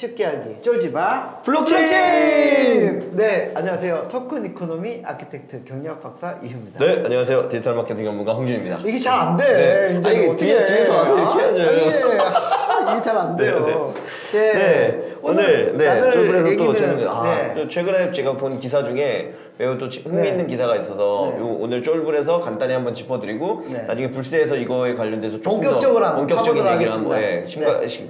쉽게 알기 쫄지마 블록체인! 네, 안녕하세요. 토큰 이코노미 아키텍트 경영학 박사 이휴입니다. 네, 안녕하세요. 디지털 마케팅 전문가 홍준입니다. 이게 잘 안 돼. 네. 이제 아니, 어떻게 뒤에서 와서 이렇게 해야죠. 이게 잘 안 돼요. 오늘 쫄불에서 또 재밌는 최근에 제가 본 기사 중에 매우 또 흥미있는 기사가 있어서 오늘 쫄불에서 간단히 한번 짚어드리고 나중에 불세에서 이거에 관련돼서 조금 본격적으로 더 본격적인 얘기를 한번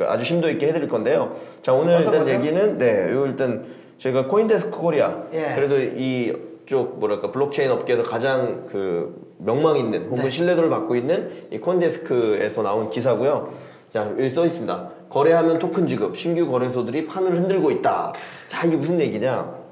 아주 심도 있게 해드릴 건데요. 자, 오늘 일단 거죠? 얘기는 요 일단 저희가 코인데스크 코리아 그래도 이쪽 뭐랄까 블록체인 업계에서 가장 그 명망 있는 혹은 신뢰도를 받고 있는 이 코인데스크에서 나온 기사고요. 자, 여기 써 있습니다. 거래하면 토큰 지급, 신규 거래소들이 판을 흔들고 있다. 자, 이게 무슨 얘기냐?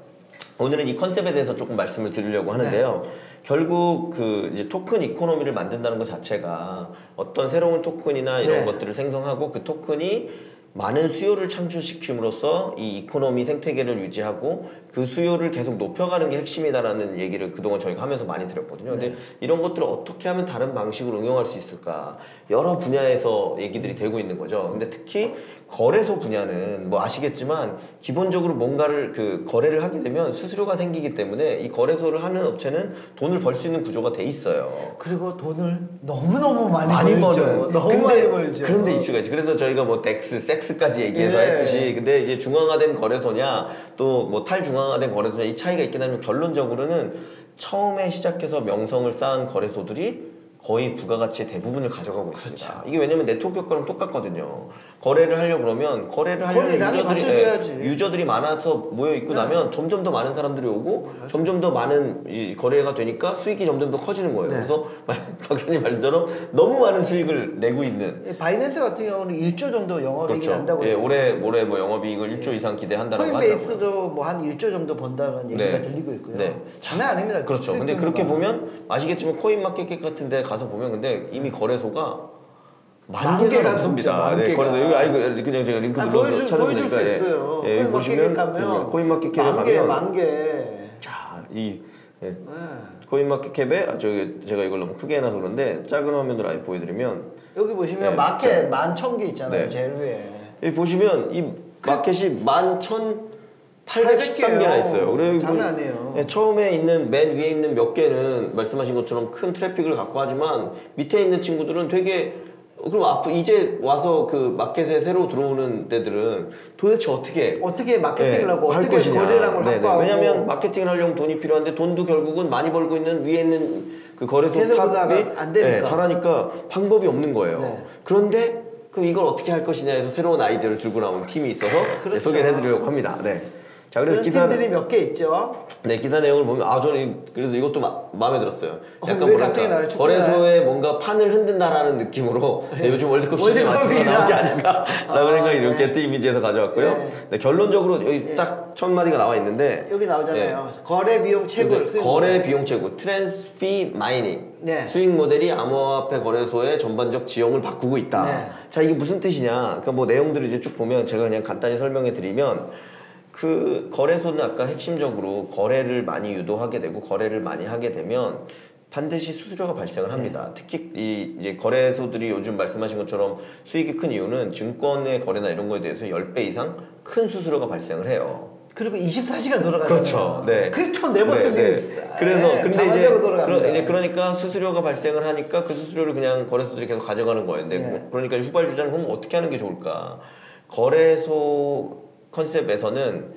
오늘은 이 컨셉에 대해서 조금 말씀을 드리려고 하는데요. 결국 그 이제 토큰 이코노미를 만든다는 것 자체가 어떤 새로운 토큰이나 이런 것들을 생성하고 그 토큰이 많은 수요를 창출시킴으로써 이 이코노미 생태계를 유지하고 그 수요를 계속 높여가는 게 핵심이다라는 얘기를 그동안 저희가 하면서 많이 드렸거든요. 근데 이런 것들을 어떻게 하면 다른 방식으로 응용할 수 있을까? 여러 분야에서 얘기들이 되고 있는 거죠. 근데 특히 거래소 분야는 뭐 아시겠지만 기본적으로 뭔가를 그 거래를 하게 되면 수수료가 생기기 때문에 이 거래소를 하는 업체는 돈을 벌 수 있는 구조가 돼 있어요. 그리고 돈을 너무너무 많이 벌죠. 너무 많이 벌죠. 그런데 이슈가 있지. 그래서 저희가 뭐 덱스, 섹스까지 얘기해서 했듯이 근데 이제 중앙화된 거래소냐 또 뭐 탈중앙화된 거래소냐 이 차이가 있긴 하지만 결론적으로는 처음에 시작해서 명성을 쌓은 거래소들이 거의 부가가치의 대부분을 가져가고 있습니다. 이게 왜냐면 네트워크 효과랑 똑같거든요. 거래를 하려고 그러면 거래를 하려면 유저들이 많아서 모여 있고 나면 점점 더 많은 사람들이 오고 점점 더 많은 이 거래가 되니까 수익이 점점 더 커지는 거예요. 그래서 박사님 말씀처럼 너무 많은 수익을 내고 있는 바이낸스 같은 경우는 1조 정도 영업이익이 난다고 해요. 올해 뭐 영업이익을 1조 이상 기대한다고 하더라고요. 코인베이스도 뭐 한 1조 정도 번다는 얘기가 들리고 있고요. 장난 아닙니다. 그렇죠. 근데 그렇게 보면 아시겠지만 코인마켓 같은 데 가서 보면 근데 이미 거래소가 만 개가 넘습니다. 거래소 여기 그냥 제가 링크 눌러서 찾아보니까 여기 보시면 코인마켓캡에 가면 만 개. 자, 코인마켓캡에 제가 이걸 너무 크게 해놔서 그런데 작은 화면으로 아예 보여드리면 여기 보시면 마켓 11,000개 있잖아요. 제일 위에. 여기 보시면 이 마켓이 11,813개나 있어요. 그리고 장난 아니에요. 처음에 있는 맨 위에 있는 몇 개는 말씀하신 것처럼 큰 트래픽을 갖고 하지만 밑에 있는 친구들은 되게 그럼 이제 와서 그 마켓에 새로 들어오는 데들은 도대체 어떻게 마케팅을 하고 어떻게 거래량을 확보하고 왜냐면 마케팅을 하려면 돈이 필요한데 돈도 결국은 많이 벌고 있는 위에 있는 그 거래소 탑이 안 되니까. 잘하니까 방법이 없는 거예요. 그런데 그럼 이걸 어떻게 할 것이냐 해서 새로운 아이디어를 들고 나온 팀이 있어서 소개를 해드리려고 합니다. 자, 그래서 팀들이 몇 개 있죠. 기사 내용을 보면 저는 그래서 이것도 마음에 들었어요. 약간 뭐랄까 거래소에 뭔가 판을 흔든다라는 느낌으로 요즘 월드컵 시즌에 맞춰서 나온 게 아닌가라는 생각이 이렇게 게트 이미지에서 가져왔고요. 결론적으로 여기 딱 첫 마디가 나와 있는데 여기 나오잖아요. 거래 비용 채굴. 거래 비용 채굴, 트랜스피 마이닝. 수익 모델이 암호화폐 거래소의 전반적 지형을 바꾸고 있다. 자, 이게 무슨 뜻이냐? 그러니까 뭐 내용들을 이제 쭉 보면 제가 그냥 간단히 설명해 드리면 그 거래소는 아까 핵심적으로 거래를 많이 유도하게 되고 거래를 많이 하게 되면 반드시 수수료가 발생을 합니다. 특히 이제 거래소들이 요즘 말씀하신 것처럼 수익이 큰 이유는 증권의 거래나 이런 거에 대해서 10배 이상 큰 수수료가 발생을 해요. 그리고 24시간 돌아가잖아요. 그렇죠. 크립토 네버 쓸 일이 있어요. 그래서 근데 이제 그러니까 수수료가 발생을 하니까 그 수수료를 그냥 거래소들이 계속 가져가는 거예요. 그러니까 후발주자는 그럼 어떻게 하는 게 좋을까? 거래소 컨셉에서는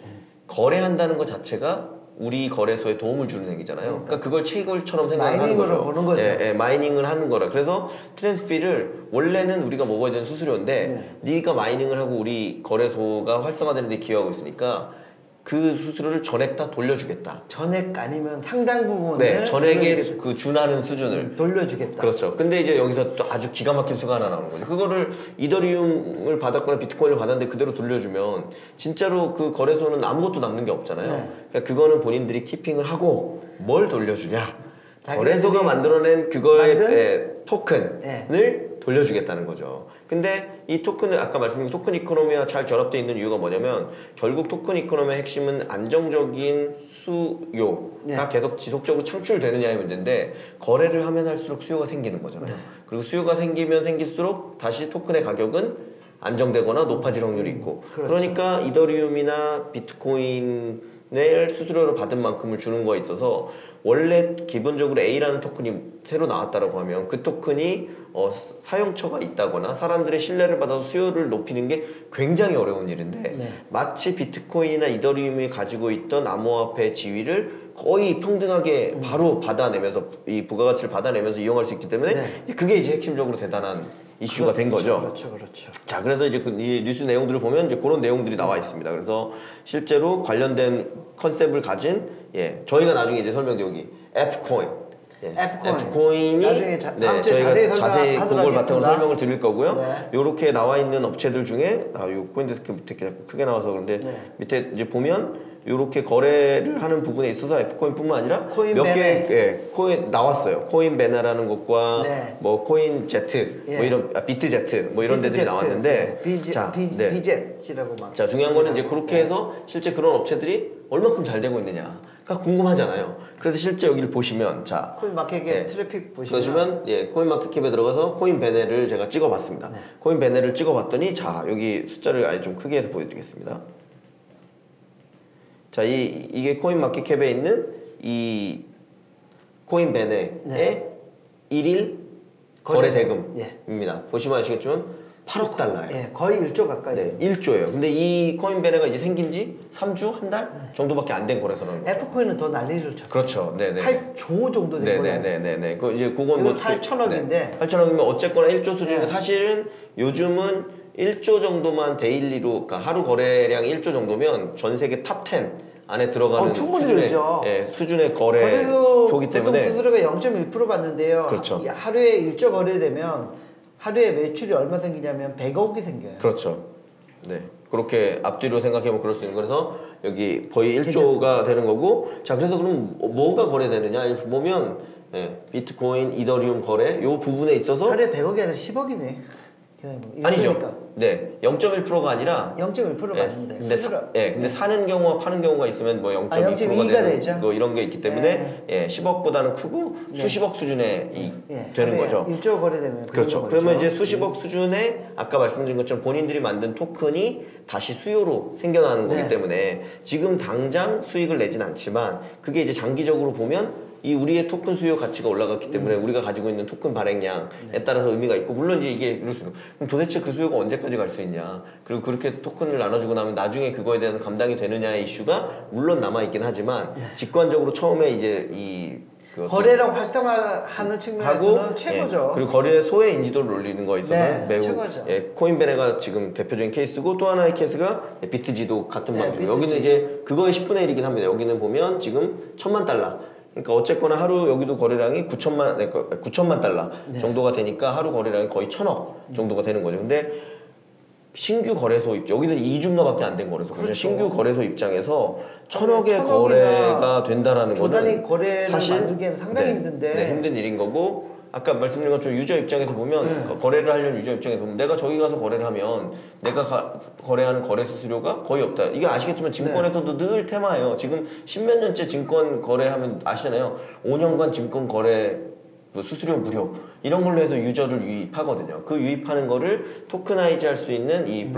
거래한다는 것 자체가 우리 거래소에 도움을 주는 행위잖아요. 그러니까 그걸 채굴처럼 생각하는 거죠. 마이닝으로 보는 거죠. 마이닝을 하는 거라. 그래서 트랜스피를 원래는 우리가 먹어야 되는 수수료인데 네가 마이닝을 하고 우리 거래소가 활성화되는 데 기여하고 있으니까 그 수수료를 전액 다 돌려주겠다. 전액 아니면 상당 부분을 전액에 그 준하는 수준을 돌려주겠다. 그렇죠. 근데 이제 여기서 또 아주 기가 막힌 수가 하나 나오는 거죠. 그거를 이더리움을 받았거나 비트코인을 받았는데 그대로 돌려주면 진짜로 그 거래소는 아무것도 남는 게 없잖아요. 그러니까 그거는 본인들이 키핑을 하고 뭘 돌려주냐? 거래소가 만들어낸 그거의 토큰을 돌려주겠다는 거죠. 근데 이 토큰을 아까 말씀드린 토큰 이코노미와 잘 결합되어 있는 이유가 뭐냐면 결국 토큰 이코노미의 핵심은 안정적인 수요가 계속 지속적으로 창출되느냐의 문제인데 거래를 하면 할수록 수요가 생기는 거잖아요. 그리고 수요가 생기면 생길수록 다시 토큰의 가격은 안정되거나 높아질 확률이 있고 그렇죠. 그러니까 이더리움이나 비트코인을 수수료로 받은 만큼을 주는 거에 있어서 원래 기본적으로 A라는 토큰이 새로 나왔다라고 하면 그 토큰이 사용처가 있다거나 사람들의 신뢰를 받아서 수요를 높이는 게 굉장히 어려운 일인데 네. 마치 비트코인이나 이더리움이 가지고 있던 암호화폐 지위를 거의 평등하게 바로 받아내면서 이 부가가치를 받아내면서 이용할 수 있기 때문에 네. 그게 이제 핵심적으로 대단한 이슈가 된 거죠. 그렇죠. 자, 그래서 이제 이 뉴스 내용들을 보면 이제 그런 내용들이 나와 있습니다. 그래서 실제로 관련된 컨셉을 가진 저희가 나중에 이제 설명드리기 F코인. F코인이 나중에 다음 주에 자세히 그걸 바탕으로 설명을 드릴 거고요. 네. 요렇게 나와 있는 업체들 중에 요 코인데스크 밑에 크게 나와서 그런데 밑에 이제 보면 요렇게 거래를 하는 부분에 있어서 F코인뿐만 아니라 몇 개 코인 나왔어요. 코인베나라는 곳과 뭐 코인제트, 뭐 이런 비트제트 뭐 이런 데들이 나왔는데 비젯이라고 막. 자, 중요한 거는 이제 그렇게 해서 실제 그런 업체들이 얼마큼 잘 되고 있느냐가 궁금하잖아요. 그래서 실제 여기를 보시면 자 코인마켓캡 트래픽 보시면 코인마켓캡에 들어가서 코인베네를 제가 찍어봤습니다. 코인베네를 찍어봤더니 자 여기 숫자를 아예 좀 크게 해서 보여드리겠습니다. 자, 이게 코인마켓캡에 있는 이 코인베네의 1일 거래 대금입니다. 보시면 아시겠지만 8억 달러예요. 거의 1조 가까이. 1조예요. 근데 이 코인베네가 이제 생긴 지 3주, 한 달 정도밖에 안 된 거래소라는 거죠. F코인은 더 난리를 쳤어요. 그렇죠. 8조 정도 된 거예요. 그 이제 그건 뭐 8천억인데 8천억이면 어쨌거나 1조 수준인데 사실은 요즘은 1조 정도만 데일리로 그러니까 하루 거래량 1조 정도면 전 세계 탑 10 안에 들어가는 수준의 거래소기 때문에 보통 수수료가 0.1% 받는데요. 그렇죠. 하루에 1조 거래되면 하루에 매출이 얼마 생기냐면 100억이 생겨요. 그렇죠. 네. 그렇게 앞뒤로 생각해보면 그럴 수 있는 거라서 여기 거의 1조가 되는 거고 자 그래서 그럼 뭐가 거래되느냐 이렇게 보면 비트코인, 이더리움 거래 요 부분에 있어서 하루에 100억이 아니라 10억이네. 아니죠. 0.1%가 아니라 0.1% 받는데. 근데 사는 경우와 파는 경우가 있으면 뭐 0.2가 되죠. 뭐 이런 게 있기 때문에 10억보다는 크고 수십억 수준에 되는 거죠. 1조 거래되면 그렇죠. 그러면 이제 수십억 수준에 아까 말씀드린 것처럼 본인들이 만든 토큰이 다시 수요로 생겨나는 거기 때문에 지금 당장 수익을 내진 않지만 그게 이제 장기적으로 보면 이 우리의 토큰 수요 가치가 올라갔기 때문에 우리가 가지고 있는 토큰 발행량에 따라서 의미가 있고 물론 이제 이게 이럴 수 있는 그럼 도대체 그 수요가 언제까지 갈 수 있냐 그리고 그렇게 토큰을 나눠주고 나면 나중에 그거에 대한 감당이 되느냐의 이슈가 물론 남아있긴 하지만 직관적으로 처음에 이제 거래량 활성화하는 측면에서는 최고죠. 그리고 거래소의 인지도를 올리는 거에 있어서 매우 최고죠. 코인베네가 지금 대표적인 케이스고 또 하나의 케이스가 비트지도 같은 방식이고 여기는 이제 그거의 10분의 1이긴 합니다. 여기는 보면 지금 1000만 달러 그러니까 어쨌거나 하루 여기도 거래량이 9천만 달러 정도가 되니까 하루 거래량이 거의 1000억 정도가 되는 거죠. 근데 신규 거래소 입장 여기는 2주인가밖에 안 된 거래소. 그렇죠. 신규 거래소 입장에서 1000억의 거래가 된다라는 거는 거래를 만들기에는 상당히 힘든데 힘든 일인 거고 아까 말씀드린 것처럼 유저 입장에서 보면 거래를 하려는 유저 입장에서 보면 내가 저기 가서 거래를 하면 내가 거래하는 거래 수수료가 거의 없다. 이게 아시겠지만 증권에서도 늘 테마예요. 지금 10몇 년째 증권 거래하면 아시잖아요. 5년간 증권 거래 수수료 무료 이런 걸로 해서 유저를 유입하거든요. 그 유입하는 거를 토크나이즈 할 수 있는 이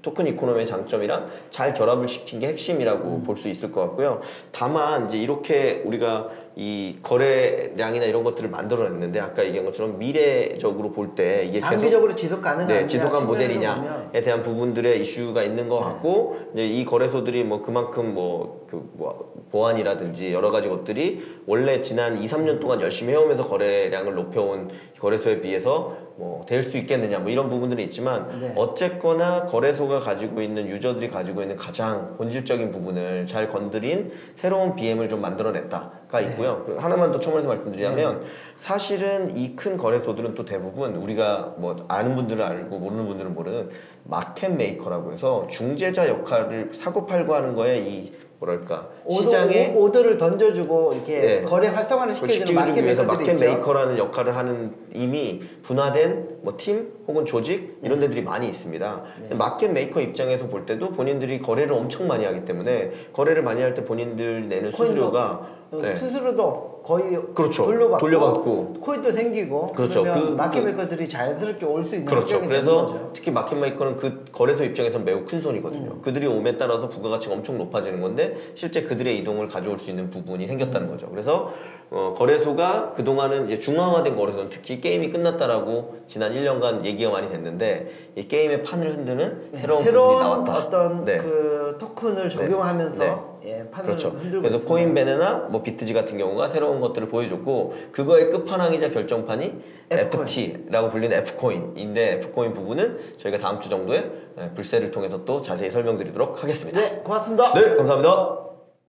토큰 이코노미의 장점이랑 잘 결합을 시킨 게 핵심이라고 볼 수 있을 것 같고요. 다만 이제 이렇게 우리가 이 거래량이나 이런 것들을 만들어냈는데 아까 얘기한 것처럼 미래적으로 볼 때 이게 장기적으로 지속 가능한 지속한 모델이냐에 대한 부분들의 이슈가 있는 것 같고 이제 이 거래소들이 뭐 그만큼 보안이라든지 여러 가지 것들이 원래 지난 2, 3년 동안 열심히 해오면서 거래량을 높여온 거래소에 비해서 뭐 될 수 있겠느냐 뭐 이런 부분들이 있지만 어쨌거나 거래소가 가지고 있는 유저들이 가지고 있는 가장 본질적인 부분을 잘 건드린 새로운 BM을 좀 만들어냈다가 있고요. 하나만 더 첨언해서 말씀드리자면 사실은 이 큰 거래소들은 또 대부분 우리가 뭐 아는 분들은 알고 모르는 분들은 모르는 마켓 메이커라고 해서 중재자 역할을 사고 팔고 하는 거에 이 뭐랄까 시장에 오더를 던져주고 이렇게 거래 활성화를 시켜주는 마켓 메이커라는 역할을 하는 이미 분화된 뭐 팀 혹은 조직 이런 데들이 많이 있습니다. 마켓 메이커 입장에서 볼 때도 본인들이 거래를 엄청 많이 하기 때문에 거래를 많이 할 때 본인들 내는 수수료가 수수료도 거의 그렇죠. 돌려받고 코인도 생기고 그렇죠. 그러면 마켓 메이커들이 자연스럽게 올 수 있는 그렇죠. 환경이 되는 그래서 거죠. 특히 마켓 메이커는 그 거래소 입장에서는 매우 큰 손이거든요. 그들이 오에 따라서 부가가치가 엄청 높아지는 건데 실제 그들의 이동을 가져올 수 있는 부분이 생겼다는 거죠. 그래서 거래소가 그동안은 이제 중앙화된 거래소는 특히 게임이 끝났다라고 지난 1년간 얘기가 많이 됐는데 이 게임의 판을 흔드는 새로운 부분이 나왔다. 어떤 그 토큰을 적용하면서 판을 그렇죠. 흔들고 그래서 있습니다. 코인베네나 뭐 비트지 같은 경우가 새로운 것들을 보여줬고 그거의 끝판왕이자 결정판이 FT라고 불리는 F코인인데 F코인 부분은 저희가 다음 주 정도에 불세를 통해서 또 자세히 설명드리도록 하겠습니다. 네, 고맙습니다. 네, 감사합니다.